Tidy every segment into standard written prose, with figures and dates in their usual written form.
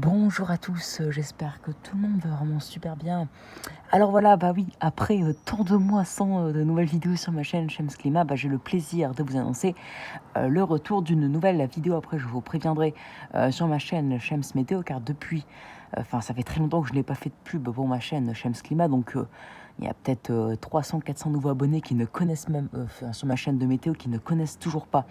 Bonjour à tous, j'espère que tout le monde va vraiment super bien. Alors voilà, bah oui, après tant de mois sans de nouvelles vidéos sur ma chaîne Shems Climat, j'ai le plaisir de vous annoncer le retour d'une nouvelle vidéo. Après, je vous préviendrai sur ma chaîne Shems Météo, car depuis, ça fait très longtemps que je n'ai pas fait de pub pour ma chaîne Shems Climat, donc il y a peut-être 300-400 nouveaux abonnés qui ne connaissent même, sur ma chaîne de météo, qui ne connaissent toujours pas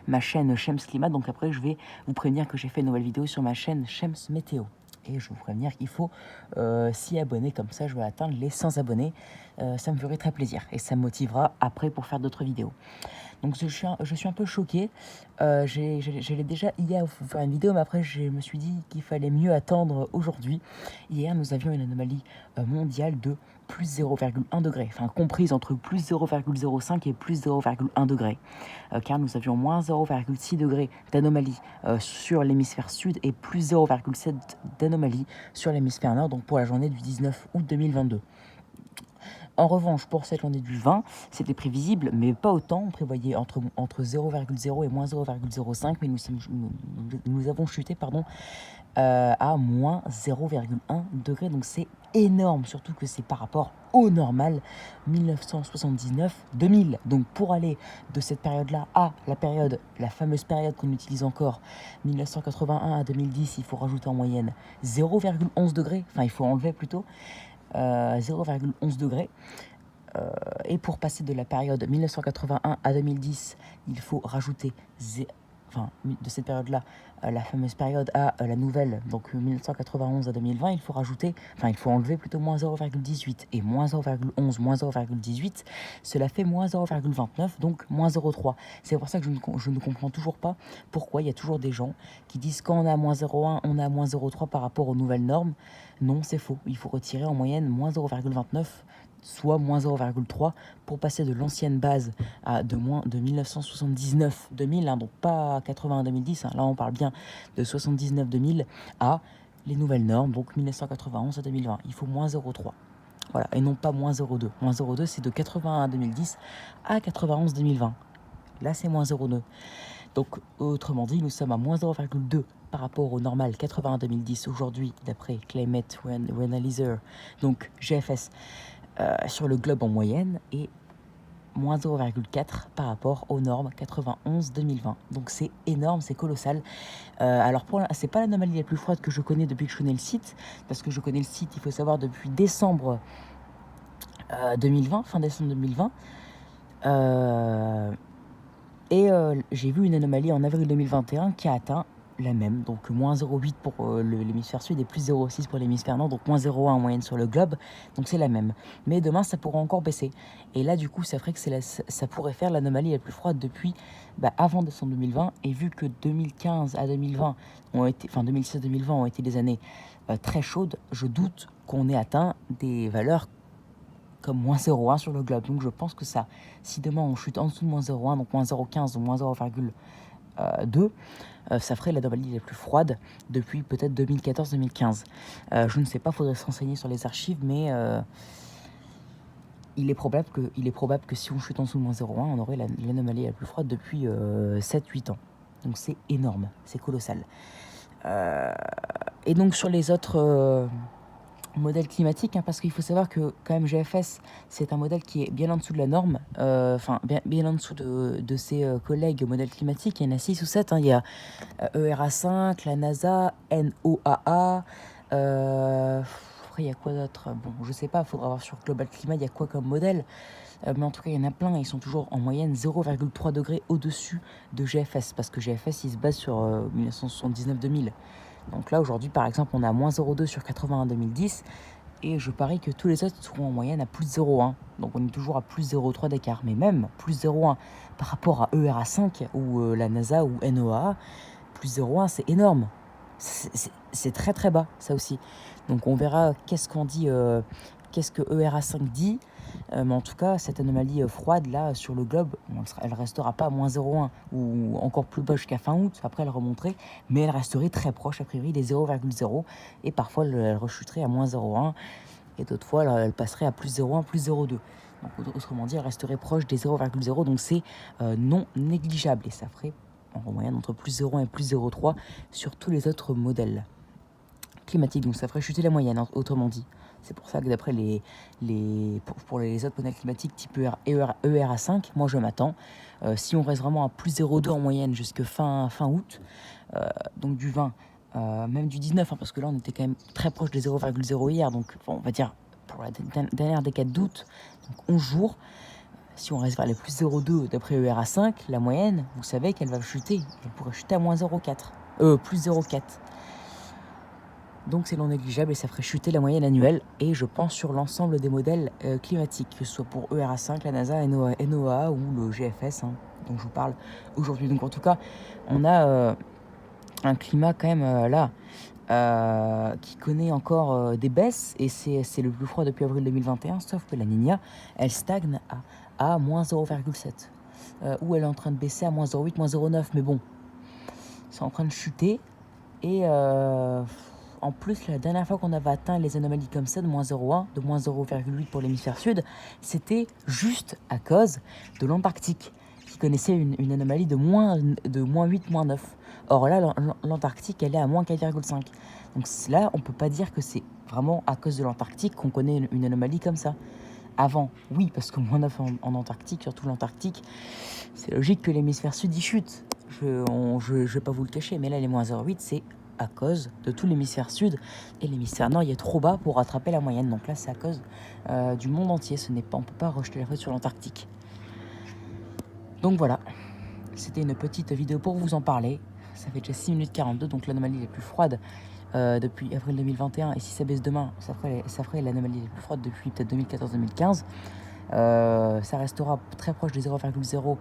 ma chaîne Shems Climat. Donc après, je vais vous prévenir que j'ai fait une nouvelle vidéo sur ma chaîne Shems Météo. Et je vous prévenir qu'il faut s'y abonner, comme ça je vais atteindre les 100 abonnés. Ça me ferait très plaisir et ça me motivera après pour faire d'autres vidéos. Donc je suis un peu choqué. J'allais déjà hier vous faire une vidéo, mais après je me suis dit qu'il fallait mieux attendre aujourd'hui. Hier, nous avions une anomalie mondiale de plus 0,1 degré, enfin comprise entre plus 0,05 et plus 0,1 degré, car nous avions moins 0,6 degré d'anomalie sur l'hémisphère sud et plus 0,7 d'anomalie sur l'hémisphère nord, donc pour la journée du 19 août 2022. En revanche, pour cette journée du 20, c'était prévisible, mais pas autant. On prévoyait entre 0,0 et moins 0,05, mais nous avons chuté à moins 0,1 degré. Donc c'est énorme, surtout que c'est par rapport au normal 1979-2000. Donc pour aller de cette période-là à la fameuse période qu'on utilise encore, 1981 à 2010, il faut rajouter en moyenne 0,11 degrés, enfin il faut enlever plutôt 0,11 degrés. Et pour passer de la période 1981 à 2010, il faut rajouter, de cette période-là, la fameuse période à la nouvelle, donc 1991 à 2020, il faut enlever plutôt moins 0,18 et moins 0,11, moins 0,18, cela fait moins 0,29, donc moins 0,3. C'est pour ça que je ne comprends toujours pas pourquoi il y a toujours des gens qui disent quand on a moins 0,1, on a moins 0,3 par rapport aux nouvelles normes. Non, c'est faux. Il faut retirer en moyenne moins 0,29, soit moins 0,3 pour passer de l'ancienne base de 1979-2000, donc pas 81-2010, là on parle bien de 79-2000 à les nouvelles normes, donc 1991 à 2020. Il faut moins 0,3. Voilà, et non pas moins 0,2. Moins 0,2, c'est de 81 à 2010 à 91 2020. Là, c'est moins 0,2. Donc, autrement dit, nous sommes à moins 0,2 par rapport au normal 81-2010 aujourd'hui, d'après Climate Analyzer, donc GFS, sur le globe en moyenne, et moins 0,4 par rapport aux normes 91-2020. Donc c'est énorme, c'est colossal. Alors c'est pas l'anomalie la plus froide que je connais depuis que je connais le site, parce que je connais le site, il faut savoir, depuis décembre 2020, fin décembre 2020. J'ai vu une anomalie en avril 2021 qui a atteint la même, donc moins 0,8 pour l'hémisphère sud et plus 0,6 pour l'hémisphère nord, donc moins 0,1 en moyenne sur le globe, donc c'est la même. Mais demain, ça pourra encore baisser. Et là, du coup, ça ferait que ça pourrait faire l'anomalie la plus froide depuis avant décembre 2020. Et vu que 2015 à 2020 2016-2020 ont été des années très chaudes, je doute qu'on ait atteint des valeurs comme moins 0,1 sur le globe. Donc je pense que ça, si demain on chute en dessous de moins 0,1, donc moins 0,15 ou moins 0,2, ça ferait l'anomalie la plus froide depuis peut-être 2014-2015. Je ne sais pas, il faudrait se renseigner sur les archives, mais il est probable que si on chute en dessous de moins 0,1, on aurait l'anomalie la plus froide depuis 7-8 ans. Donc c'est énorme, c'est colossal. Et donc sur les autres modèle climatique, parce qu'il faut savoir que quand même GFS, c'est un modèle qui est bien en dessous de la norme, bien en dessous de ses collègues modèles climatiques. Il y en a 6 ou 7, il y a ERA5, la NASA, NOAA, après il y a quoi d'autre? Bon, je sais pas, il faudra voir sur Global Climat, il y a quoi comme modèle, mais en tout cas il y en a plein, ils sont toujours en moyenne 0,3 degrés au-dessus de GFS, parce que GFS il se base sur 1979-2000. Donc là, aujourd'hui, par exemple, on a moins 0,2 sur 81-2010. Et je parie que tous les autres seront en moyenne à plus 0,1. Donc on est toujours à plus 0,3 d'écart. Mais même plus 0,1 par rapport à ERA5 ou la NASA ou NOAA, plus 0,1, c'est énorme. C'est très très bas, ça aussi. Donc on verra qu'est-ce que ERA5 dit. Mais en tout cas, cette anomalie froide là sur le globe, elle restera pas à moins 0,1 ou encore plus bas jusqu'à fin août. Après, elle remonterait, mais elle resterait très proche a priori des 0,0. Et parfois, elle rechuterait à moins 0,1. Et d'autres fois, elle passerait à plus 0,1, plus 0,2. Donc autrement dit, elle resterait proche des 0,0. Donc c'est non négligeable. Et ça ferait en moyenne entre plus 0,1 et plus 0,3 sur tous les autres modèles. climatique, donc ça ferait chuter la moyenne, autrement dit. C'est pour ça que d'après pour les autres modèles climatiques type ERA5, moi je m'attends, si on reste vraiment à plus 0,2 en moyenne jusque fin août, donc du 20, même du 19, parce que là on était quand même très proche des 0,0 hier, donc bon, on va dire pour la dernière décade d'août, donc 11 jours, si on reste vers les plus 0,2 d'après ERA5, la moyenne, vous savez qu'elle va chuter, elle pourrait chuter à moins 0,4, plus 0,4. Donc c'est non négligeable et ça ferait chuter la moyenne annuelle, et je pense sur l'ensemble des modèles climatiques, que ce soit pour ERA5, la NASA, NOAA ou le GFS, dont je vous parle aujourd'hui. Donc en tout cas, on a un climat quand même là, qui connaît encore des baisses, et c'est le plus froid depuis avril 2021, sauf que la Niña, elle stagne à moins 0,7, ou elle est en train de baisser à moins 0,8, moins 0,9, mais bon, c'est en train de chuter, et en plus, la dernière fois qu'on avait atteint les anomalies comme ça, de moins 0,1, de moins 0,8 pour l'hémisphère sud, c'était juste à cause de l'Antarctique, qui connaissait une anomalie de moins 8, moins 9. Or là, l'Antarctique, elle est à moins 4,5. Donc là, on ne peut pas dire que c'est vraiment à cause de l'Antarctique qu'on connaît une anomalie comme ça. Avant, oui, parce que moins 9 en Antarctique, surtout l'Antarctique, c'est logique que l'hémisphère sud y chute. Je vais pas vous le cacher, mais là, les moins 0,8, c'est à cause de tout l'hémisphère sud, et l'hémisphère nord il est trop bas pour rattraper la moyenne, donc là c'est à cause du monde entier, on peut pas rejeter la faute sur l'Antarctique. Donc voilà, c'était une petite vidéo pour vous en parler. Ça fait déjà 6 minutes 42, donc l'anomalie la plus froide depuis avril 2021, et si ça baisse demain, ça ferait l'anomalie la plus froide depuis peut-être 2014-2015. Ça restera très proche des 0,0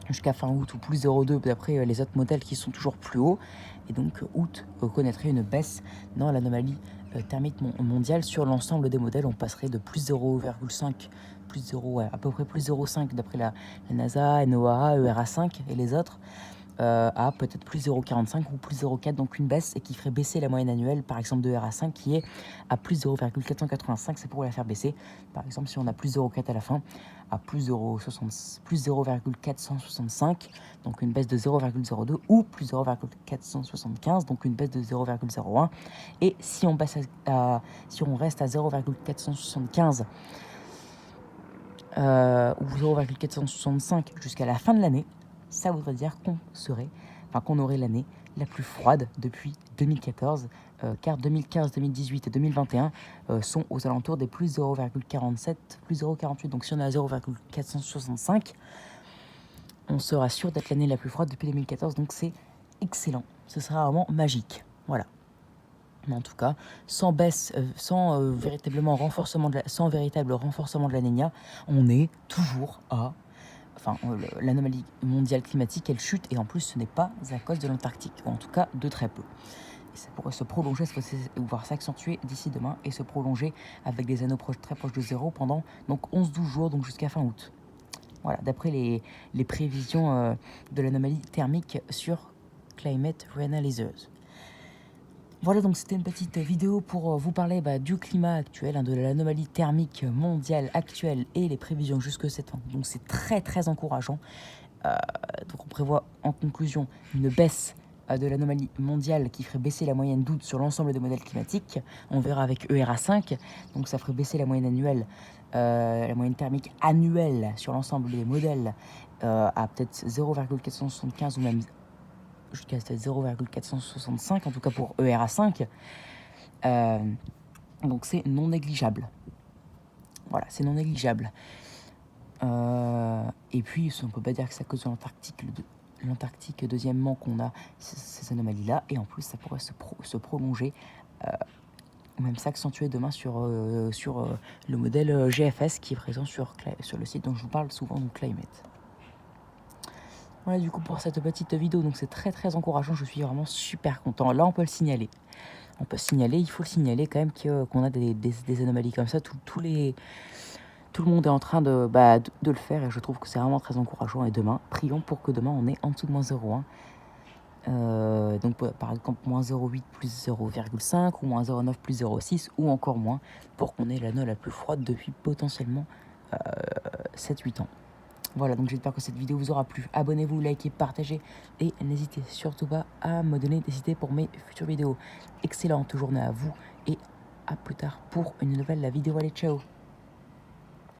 jusqu'à fin août, ou plus 0,2 d'après les autres modèles qui sont toujours plus hauts. Et donc août connaîtrait une baisse dans l'anomalie thermique mondiale. Sur l'ensemble des modèles, on passerait de plus 0,5, à peu près plus 0,5 d'après la NASA, NOAA, ERA5 et les autres, à peut-être plus 0,45 ou plus 0,4, donc une baisse, et qui ferait baisser la moyenne annuelle, par exemple de ERA5 qui est à plus 0,485, c'est pour la faire baisser. Par exemple, si on a plus 0,4 à la fin, à plus 0,465, donc une baisse de 0,02, ou plus 0,475, donc une baisse de 0,01. Et si on reste à 0,475 ou 0,465 jusqu'à la fin de l'année, ça voudrait dire qu'on aurait l'année la plus froide depuis 2014, car 2015, 2018 et 2021 sont aux alentours des plus 0,47, plus 0,48. Donc si on est à 0,465, on sera sûr d'être l'année la plus froide depuis 2014, donc c'est excellent. Ce sera vraiment magique. Voilà. Mais en tout cas, sans baisse, sans véritable renforcement de la Niña, on est toujours à... l'anomalie mondiale climatique, elle chute, et en plus, ce n'est pas à cause de l'Antarctique, ou en tout cas de très peu. Et ça pourrait se prolonger, voire s'accentuer d'ici demain, et se prolonger avec des anneaux très proches de zéro pendant donc 11-12 jours, donc jusqu'à fin août. Voilà, d'après les prévisions de l'anomalie thermique sur Climate Reanalyzers. Voilà, donc c'était une petite vidéo pour vous parler du climat actuel, de l'anomalie thermique mondiale actuelle et les prévisions jusque cette fin. Donc c'est très très encourageant. Donc on prévoit en conclusion une baisse de l'anomalie mondiale qui ferait baisser la moyenne d'août sur l'ensemble des modèles climatiques. On verra avec ERA5, donc ça ferait baisser la moyenne annuelle, la moyenne thermique annuelle sur l'ensemble des modèles à peut-être 0,475 ou même jusqu'à 0,465, en tout cas pour ERA5. Donc c'est non négligeable. Voilà, c'est non négligeable. Et puis, on ne peut pas dire que c'est à cause de l'Antarctique, deuxièmement, qu'on a ces anomalies-là. Et en plus, ça pourrait se prolonger, ou même s'accentuer demain sur le modèle GFS qui est présent sur le site dont je vous parle souvent, donc Climate. Voilà du coup pour cette petite vidéo, donc c'est très très encourageant, je suis vraiment super content. Là on peut le signaler. Il faut le signaler quand même qu'on a des anomalies comme ça. Tout le monde est en train de le faire, et je trouve que c'est vraiment très encourageant. Et demain, prions pour que demain on ait en dessous de moins 0,1. Donc par exemple moins 0,8 plus 0,5 ou moins 0,9 plus 0,6 ou encore moins, pour qu'on ait l'année la plus froide depuis potentiellement 7-8 ans. Voilà, donc j'espère que cette vidéo vous aura plu. Abonnez-vous, likez, partagez et n'hésitez surtout pas à me donner des idées pour mes futures vidéos. Excellente journée à vous et à plus tard pour une nouvelle vidéo. Allez, ciao!